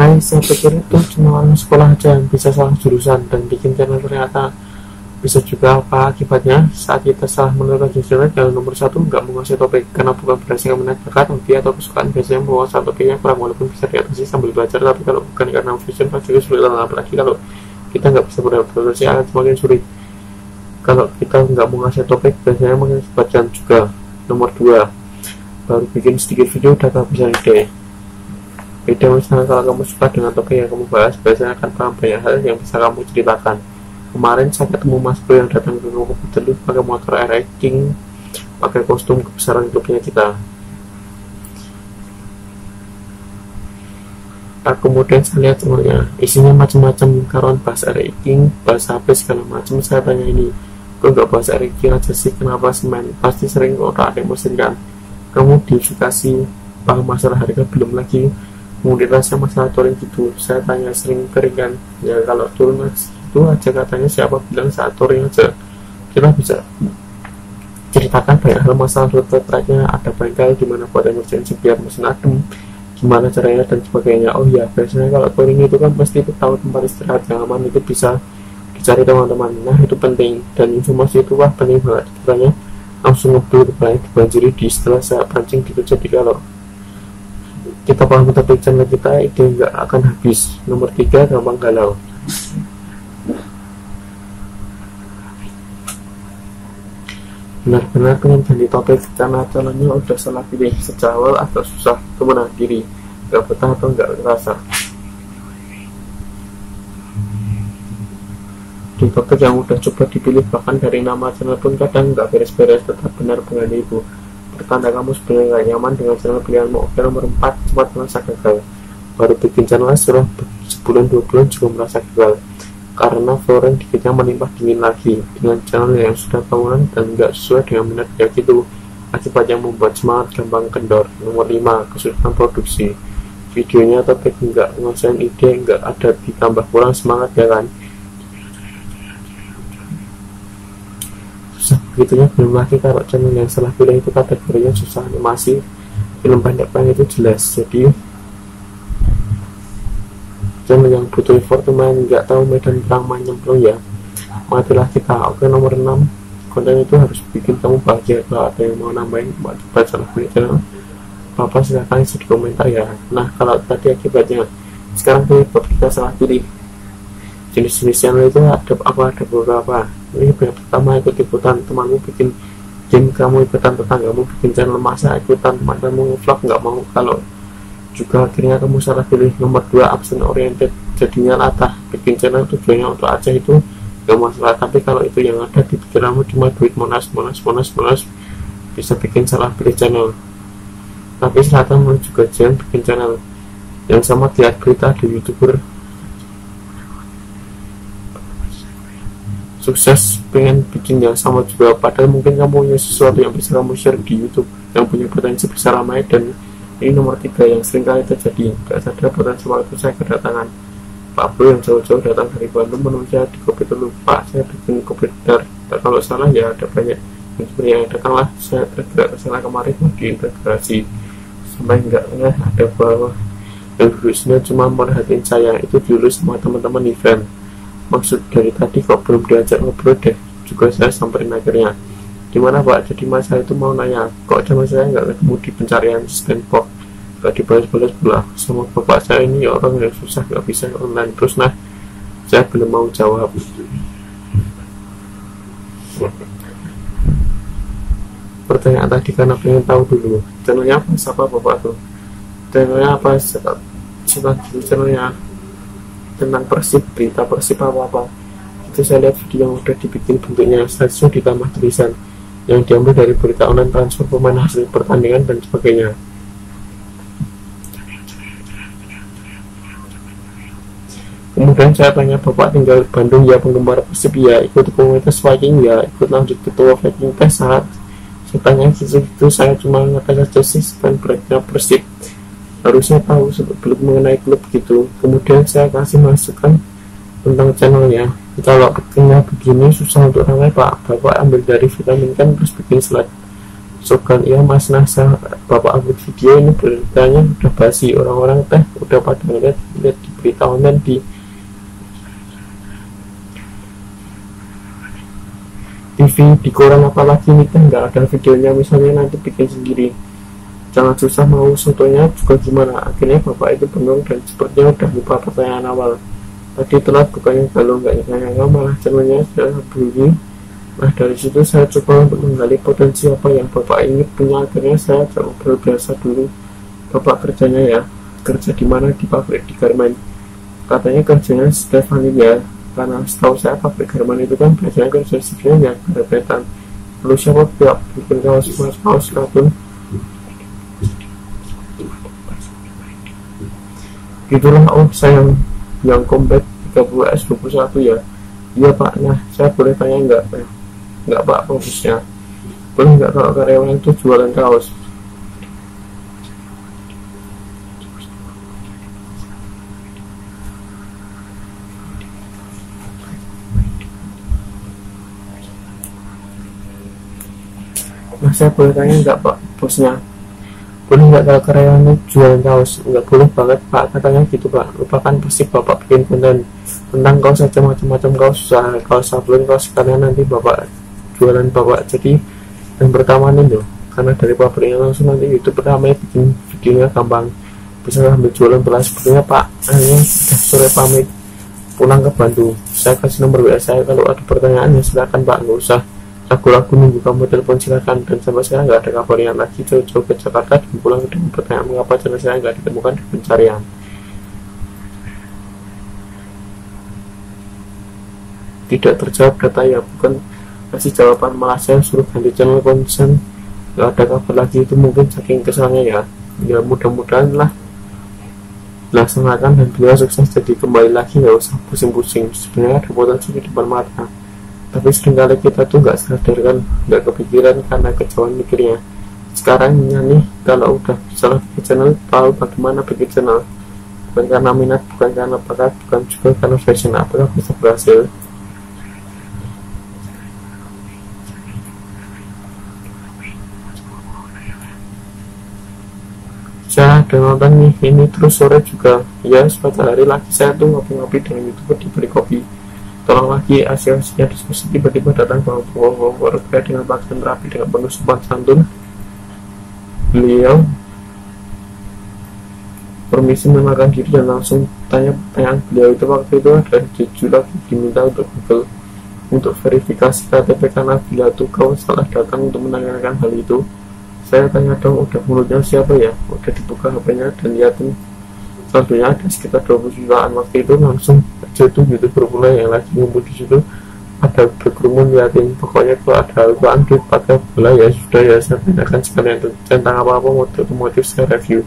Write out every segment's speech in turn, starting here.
Hai, saya pikir itu cuma orang sekolah aja yang bisa salah jurusan dan bikin channel, ternyata bisa juga. Apa akibatnya saat kita salah menentukan channel? Yang nomor satu, nggak menguasai topik, karena bukan berhasil menarik bakat, hobi, atau kesukaan. Biasanya menguasai topiknya kurang, walaupun bisa diatasi sambil belajar, tapi kalau bukan karena vision pasti sulit. Apalagi kalau kita nggak bisa beradaptasi, akan semakin sulit. Kalau kita nggak menguasai topik, biasanya mengakibatkan juga. Nomor dua, baru bikin sedikit video udah kehabisan ide. Beda misalnya kalau kamu suka dengan topik yang kamu bahas, biasanya akan paham banyak hal yang bisa kamu ceritakan. Kemarin saya ketemu Mas Bro yang datang ke komputer lu pakai motor air king, pakai kostum kebesaran klubnya kita. Nah, kemudian saya lihat semuanya isinya macam-macam, karuan bahasa air king, bahasa HP segala macam. Saya tanya, ini kok nggak bahasa air king aja sih, kenapa semen? Pasti sering kok ada yang mesin kan. Kamu diedukasi paham masalah harga belum lagi, kemudian rasa masalah touring gitu. Saya tanya, sering kering kan? Ya kalau turun itu aja, katanya siapa bilang saat touring aja. Kita bisa ceritakan banyak hal masalah rute tracknya, ada bengkel dimana buat emergency biar mesin adem, gimana caranya dan sebagainya. Oh ya, biasanya kalau touring itu kan pasti tahu tempat istirahat yang aman, itu bisa dicari teman-teman. Nah itu penting, dan informasi itu wah penting banget. Katanya langsung ngebul dibanjiri di setelah saya pancing gitu. Jadi kalau kita paham topik channel kita, ide nggak akan habis. Nomor tiga, gampang galau. Benar-benar pengen ganti topik karena channelnya udah salah pilih sejak awal, agak susah untuk menahan diri, nggak betah atau nggak terasa. Di topik yang udah coba dipilih, bahkan dari nama channel pun kadang nggak beres-beres, tetap benar pengganti itu. Pertanda kamu sebenarnya nggak nyaman dengan channel pilihanmu. Oke, nomor 4, cepat merasa gagal. Baru bikin channel setelah sebulan 2 bulan juga merasa gagal, karena following dikitnya melimpah dingin lagi dengan channel yang sudah tahunan dan nggak sesuai dengan minat ya gitu. Akibatnya membuat semangat gampang kendor. Nomor 5, kesulitan produksi. Videonya topik nggak ngasain ide, nggak ada, ditambah kurang semangat ya kan. Begitunya belum lagi kalau channel yang salah pilih itu kategorinya susah animasi, film pendek itu jelas. Jadi channel yang butuh effort main nggak tahu medan perang main nyemplung ya, matilah kita. Oke, nomor 6, konten itu harus bikin kamu bahagia. Kalau ada yang mau nambahin buat salah pilih channel apa silahkan isi di komentar ya. Nah kalau tadi akibatnya, sekarang kita salah pilih. Jenis-jenis channel itu ada beberapa. Ini yang pertama, ikut-ikutan temanmu bikin game, kamu ikutan tetanggamu bikin channel, masa ikutan temanmu vlog nggak mau. Kalau juga akhirnya kamu salah pilih. Nomor 2, absen oriented, jadinya latah. Bikin channel tujuannya untuk aja itu nggak masalah, tapi kalau itu yang ada di pikiranmu cuma duit, monas, bisa bikin salah pilih channel. Tapi selatan juga jangan bikin channel yang sama, lihat berita di YouTuber sukses pengen bikin yang sama juga, padahal mungkin kamu punya sesuatu yang bisa kamu share di YouTube yang punya potensi besar ramai. Dan ini nomor 3 yang sering kali terjadi, gak sadar potensi waktu saya kedatangan Pak Bro yang jauh-jauh datang dari Bandung menuju di kopi dulu. Pak, saya bikin kopi dar, kalau salah ya ada banyak yang datanglah. Saya tergerak kesana kemarin lagi integrasi sampai enggaknya ada bawah yang duduknya cuma merhatiin saya, itu dulu semua teman-teman event. Maksud dari tadi kok belum diajak ngobrol deh, juga saya samperin akhirnya. Gimana Pak, jadi mas saya itu mau nanya, kok sama saya nggak ketemu di pencarian Stanford, nggak dibalas-balas pula sama bapak saya, ini orang yang susah nggak bisa online terus. Nah saya belum mau jawab. Pertanyaan tadi karena pengen tahu dulu channelnya apa, siapa bapak tuh, channelnya apa, setelah dulu channelnya tentang Persib, berita Persib apa-apa. Itu saya lihat video yang udah dibikin, bentuknya statusnya ditambah tulisan yang diambil dari berita online transfer pemain, hasil pertandingan dan sebagainya. Kemudian saya tanya, bapak tinggal di Bandung ya, penggemar Persib ya, ikut komunitas Viking ya, ikut lanjut ketua Viking tes saat. Saya tanya itu saya cuma ngetes aja sih fan breaknya Persib, harusnya tahu sebelum mengenai klub gitu. Kemudian saya kasih masukan tentang channelnya, kalau ketingnya begini susah untuk ramai Pak, bapak ambil dari vitamin kan terus bikin slide. So kan iya mas, nah bapak upload video ini beritanya udah basi, orang-orang teh udah pada lihat di berita online di TV, di koran, apalagi ini kan nggak ada videonya, misalnya nanti bikin sendiri, jangan susah mau contohnya juga gimana. Akhirnya bapak itu bengong dan sepertinya udah lupa pertanyaan awal tadi. Telat bukannya kalau nggak nyangka malah channelnya sudah bunyi. Nah dari situ saya coba untuk menggali potensi apa yang bapak ini punya. Akhirnya saya coba biasa dulu, bapak kerjanya ya kerja di mana, di pabrik di garmen, katanya kerjanya Stefani ya, karena setahu saya pabrik garmen itu kan biasanya kerja shiftnya yang berebetan. Lalu siapa pihak bikin kaos katun gitulah. Oh sayang yang kompet 30S21 ya. Iya pak. Nah saya boleh tanya enggak pak fokusnya, boleh nggak kalau karyawan itu jualan kaos? Nah saya boleh tanya nggak pak bosnya, boleh nggak kalau karyawan itu jualan kaos? Nggak boleh banget pak, katanya gitu pak. Lupakan pasti bapak bikin konten tentang kaos aja, macam-macam kaos, kaos sablon, kaos, karena nanti bapak jualan bapak jadi yang pertama nih loh, karena dari pabriknya langsung nanti YouTube pertama bikin videonya gampang, bisa sambil jualan belas. Sepertinya pak akhirnya sudah sore pamit pulang ke Bandung. Saya kasih nomor WA saya, kalau ada pertanyaan ya silakan pak, nggak usah ragu-ragu nunggu kamu telepon silakan. Dan sampai sekarang nggak ada kabarnya lagi. Jauh-jauh ke Jakarta dan pulang dengan pertanyaan mengapa channel saya nggak ditemukan di pencarian. Tidak terjawab data ya, bukan kasih jawaban, malah saya suruh ganti channel konsen, nggak ada kabar lagi. Itu mungkin saking kesalnya ya. Ya mudah-mudahan lah laksanakan dan beliau sukses jadi kembali lagi, nggak usah pusing-pusing. Sebenarnya ada potensi di depan mata, tapi seringkali kita tuh nggak sadar kan, nggak kepikiran karena kejauhan mikirnya. Sekarang nih kalau udah salah bikin channel, tahu bagaimana bikin channel, bukan karena minat, bukan karena bakat, bukan juga karena fashion. Apakah bisa berhasil? Saya ada nonton nih ini terus sore juga ya, suatu hari lagi saya tuh ngopi-ngopi dengan YouTuber diberi kopi. Tolong lagi asik-asiknya diskusi, tiba-tiba datang bawa dengan pakaian rapi dengan penuh sopan santun. Beliau permisi mengenalkan diri dan langsung tanya pertanyaan. Beliau itu waktu itu ada jujur lagi diminta untuk Google untuk verifikasi KTP, karena bila tuh kau salah datang untuk menanyakan hal itu. Saya tanya dong, udah mulutnya siapa ya? Udah dibuka HP-nya dan liatin saldonya ada sekitar 20 jutaan. Waktu itu langsung aja tuh YouTuber pula yang lagi ngumpul di situ ada berkerumun liatin. Pokoknya kalau ada Al-Quran duit pakai bola ya sudah ya, saya tanyakan sekalian tentang apa-apa motif saya review.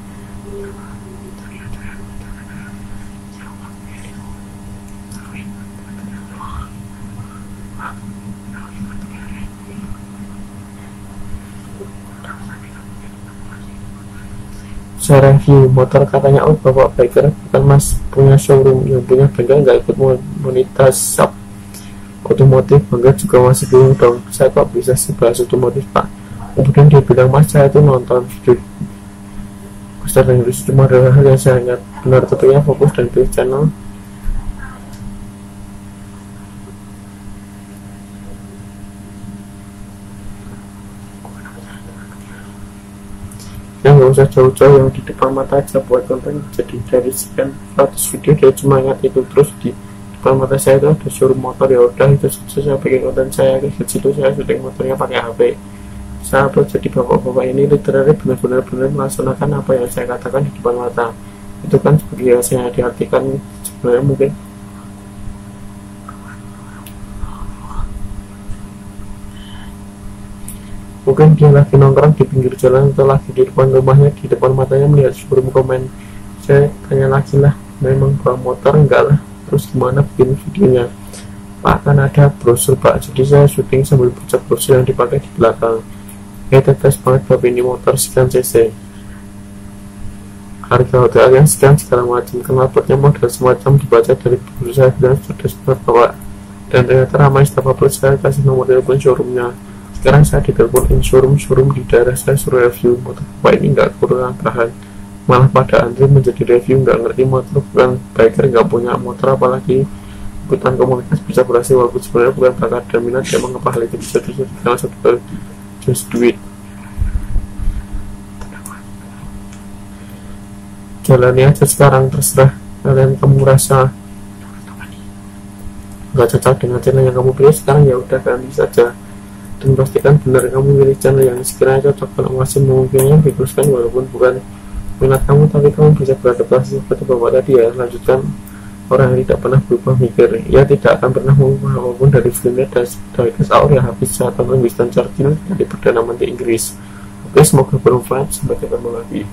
Saya review motor, katanya oh bapak biker bukan mas, punya showroom, yang punya bengkel nggak ikut monetas shop otomotif. Bangga juga masih bingung dong, saya kok bisa sih bahas otomotif pak. Kemudian dia bilang, mas saya tuh nonton video besar dan itu cuma adalah hal yang saya ingat. Benar, tentunya fokus dan pilih channel yang nggak usah jauh-jauh, yang di depan mata aja buat konten. Jadi dari sekian 100 video dia cuma ingat itu. Terus di depan mata saya itu ada showroom motor, ya udah itu saja saya bikin konten. Saya ke situ, saya syuting motornya pakai HP saya upload. Jadi bapak-bapak ini literally benar-benar melaksanakan apa yang saya katakan di depan mata. Itu kan sebagai hasilnya diartikan sebenarnya mungkin dia lagi nongkrong di pinggir jalan atau lagi di depan rumahnya, di depan matanya melihat showroom komen. Saya tanya lagi lah, memang bawa motor enggak lah, terus gimana bikin videonya pak? Kan ada brosur pak, jadi saya syuting sambil baca brosur yang dipakai di belakang. Ya tetes banget bapak ini motor sekian cc, harga hotelnya sekian, segala macam, knalpotnya model semacam, dibaca dari brosur. Saya bilang sudah sebentar bapak, dan ternyata ramai staf upload. Saya kasih nomor telepon showroomnya. Sekarang saya diteleponin showroom di daerah saya, suruh review motor bapak ini nggak kurang bahan. malah pada antri menjadi review, nggak ngerti motor, bukan biker, nggak punya motor, apalagi ikutan komunitas bisa berhasil walaupun sebenarnya bukan bakat dan minat. Emang apa hal itu bisa karena satu just duit. Jalani aja sekarang, terserah kalian. Kamu merasa nggak cocok dengan channel yang kamu pilih sekarang, ya udah ganti saja dan pastikan benar kamu pilih channel yang sekiranya cocok. Kalau masih memungkinkan diteruskan walaupun bukan minat kamu, tapi kamu bisa beradaptasi seperti bapak tadi ya. Lanjutkan. Orang yang tidak pernah berubah mikir, ia tidak akan pernah mengubah apapun dari filmnya dari Hour yang habis saat nonton Winston Churchill dari Perdana Menteri Inggris. Oke, semoga bermanfaat. Sampai ketemu lagi.